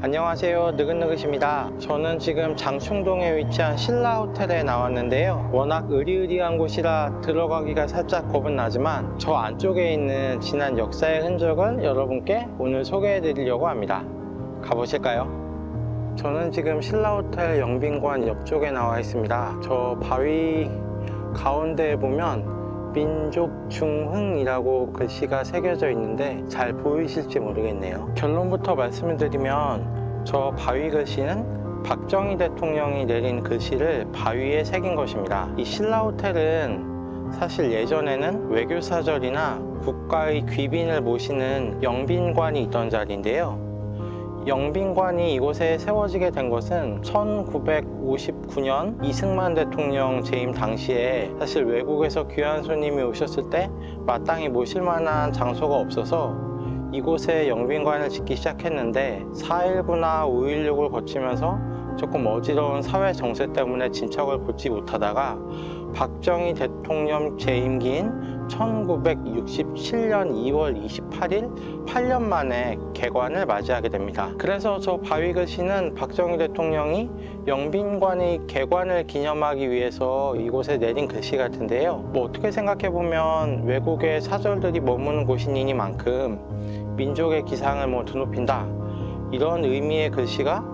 안녕하세요, 느긋느긋입니다. 저는 지금 장충동에 위치한 신라호텔에 나왔는데요. 워낙 으리으리한 곳이라 들어가기가 살짝 겁은 나지만 저 안쪽에 있는 지난 역사의 흔적을 여러분께 오늘 소개해 드리려고 합니다. 가보실까요? 저는 지금 신라호텔 영빈관 옆쪽에 나와 있습니다. 저 바위 가운데에 보면 민족중흥이라고 글씨가 새겨져 있는데 잘 보이실지 모르겠네요. 결론부터 말씀을 드리면 저 바위 글씨는 박정희 대통령이 내린 글씨를 바위에 새긴 것입니다. 이 신라호텔은 사실 예전에는 외교사절이나 국가의 귀빈을 모시는 영빈관이 있던 자리인데요. 영빈관이 이곳에 세워지게 된 것은 1959년 이승만 대통령 재임 당시에 사실 외국에서 귀한 손님이 오셨을 때 마땅히 모실 만한 장소가 없어서 이곳에 영빈관을 짓기 시작했는데 4.19나 5.16을 거치면서 조금 어지러운 사회 정세 때문에 진척을 곧지 못하다가 박정희 대통령 재임기인 1967년 2월 28일 8년 만에 개관을 맞이하게 됩니다. 그래서 저 바위 글씨는 박정희 대통령이 영빈관의 개관을 기념하기 위해서 이곳에 내린 글씨 같은데요. 뭐 어떻게 생각해보면 외국의 사절들이 머무는 곳이니만큼 민족의 기상을 드높인다, 이런 의미의 글씨가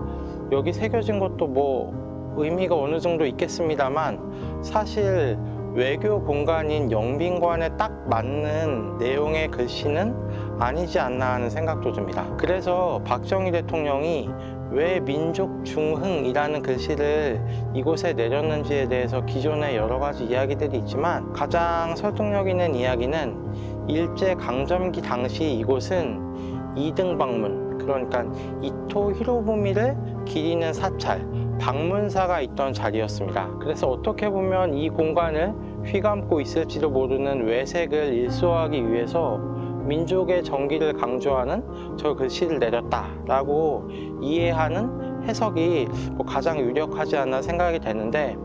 여기 새겨진 것도 의미가 어느 정도 있겠습니다만 사실 외교 공간인 영빈관에 딱 맞는 내용의 글씨는 아니지 않나 하는 생각도 듭니다. 그래서 박정희 대통령이 왜 민족중흥이라는 글씨를 이곳에 내렸는지에 대해서 기존에 여러 가지 이야기들이 있지만 가장 설득력 있는 이야기는 일제강점기 당시 이곳은 2등 방문, 그러니까 이토 히로부미를 기리는 사찰, 방문사가 있던 자리였습니다. 그래서 어떻게 보면 이 공간을 휘감고 있을지도 모르는 외색을 일소하기 위해서 민족의 정기를 강조하는 저 글씨를 내렸다라고 이해하는 해석이 가장 유력하지 않나 생각이 되는데,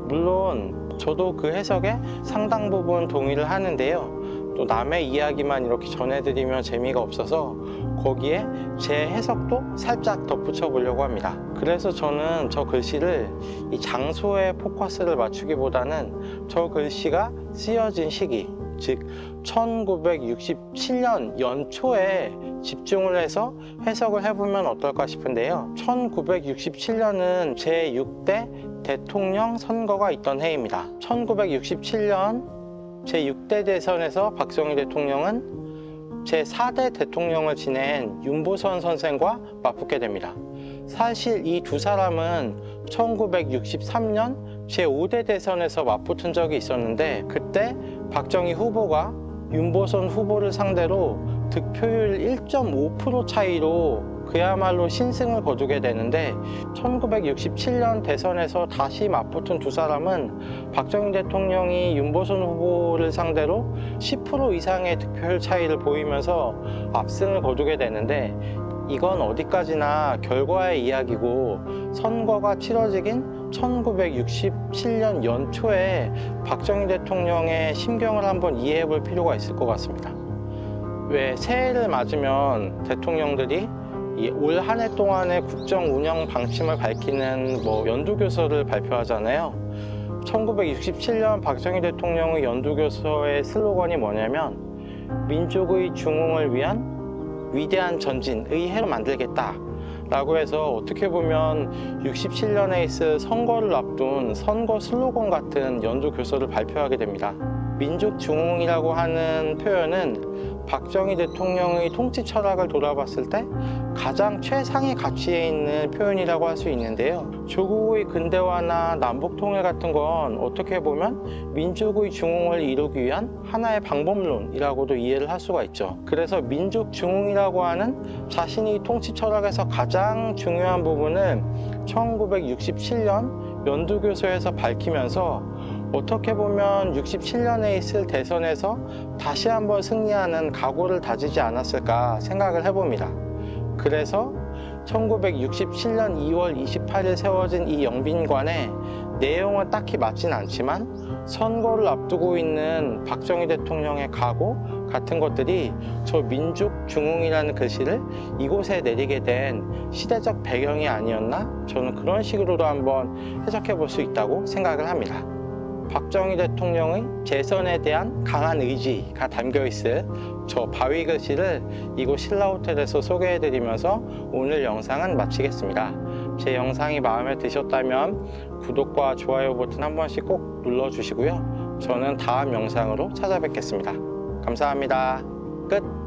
물론 저도 그 해석에 상당 부분 동의를 하는데요. 또 남의 이야기만 이렇게 전해드리면 재미가 없어서 거기에 제 해석도 살짝 덧붙여 보려고 합니다. 그래서 저는 저 글씨를 이 장소에 포커스를 맞추기보다는 저 글씨가 쓰여진 시기, 즉 1967년 연초에 집중을 해서 해석을 해보면 어떨까 싶은데요. 1967년은 제6대 대통령 선거가 있던 해입니다. 1967년 제6대 대선에서 박정희 대통령은 제4대 대통령을 지낸 윤보선 선생과 맞붙게 됩니다. 사실 이 두 사람은 1963년 제5대 대선에서 맞붙은 적이 있었는데 그때 박정희 후보가 윤보선 후보를 상대로 득표율 1.5% 차이로 그야말로 신승을 거두게 되는데, 1967년 대선에서 다시 맞붙은 두 사람은 박정희 대통령이 윤보선 후보를 상대로 10% 이상의 득표율 차이를 보이면서 압승을 거두게 되는데, 이건 어디까지나 결과의 이야기고 선거가 치러지긴 1967년 연초에 박정희 대통령의 심경을 한번 이해해 볼 필요가 있을 것 같습니다. 왜 새해를 맞으면 대통령들이 올 한 해 동안의 국정 운영 방침을 밝히는 연두교서를 발표하잖아요. 1967년 박정희 대통령의 연두교서의 슬로건이 뭐냐면 민족의 중흥을 위한 위대한 전진의 해로 만들겠다 라고 해서 어떻게 보면 67년에 있을 선거를 앞둔 선거 슬로건 같은 연두교서를 발표하게 됩니다. 민족중흥이라고 하는 표현은 박정희 대통령의 통치 철학을 돌아봤을 때 가장 최상의 가치에 있는 표현이라고 할 수 있는데요. 조국의 근대화나 남북통일 같은 건 어떻게 보면 민족의 중흥을 이루기 위한 하나의 방법론이라고도 이해를 할 수가 있죠. 그래서 민족중흥이라고 하는 자신의 통치 철학에서 가장 중요한 부분을 1967년 연두교서에서 밝히면서 어떻게 보면 67년에 있을 대선에서 다시 한번 승리하는 각오를 다지지 않았을까 생각을 해봅니다. 그래서 1967년 2월 28일 세워진 이 영빈관에 내용은 딱히 맞진 않지만 선거를 앞두고 있는 박정희 대통령의 각오, 같은 것들이 저 민족중흥이라는 글씨를 이곳에 내리게 된 시대적 배경이 아니었나? 저는 그런 식으로도 한번 해석해 볼 수 있다고 생각을 합니다. 박정희 대통령의 재선에 대한 강한 의지가 담겨 있을 저 바위 글씨를 이곳 신라호텔에서 소개해 드리면서 오늘 영상은 마치겠습니다. 제 영상이 마음에 드셨다면 구독과 좋아요 버튼 한 번씩 꼭 눌러 주시고요. 저는 다음 영상으로 찾아뵙겠습니다. 감사합니다. 끝.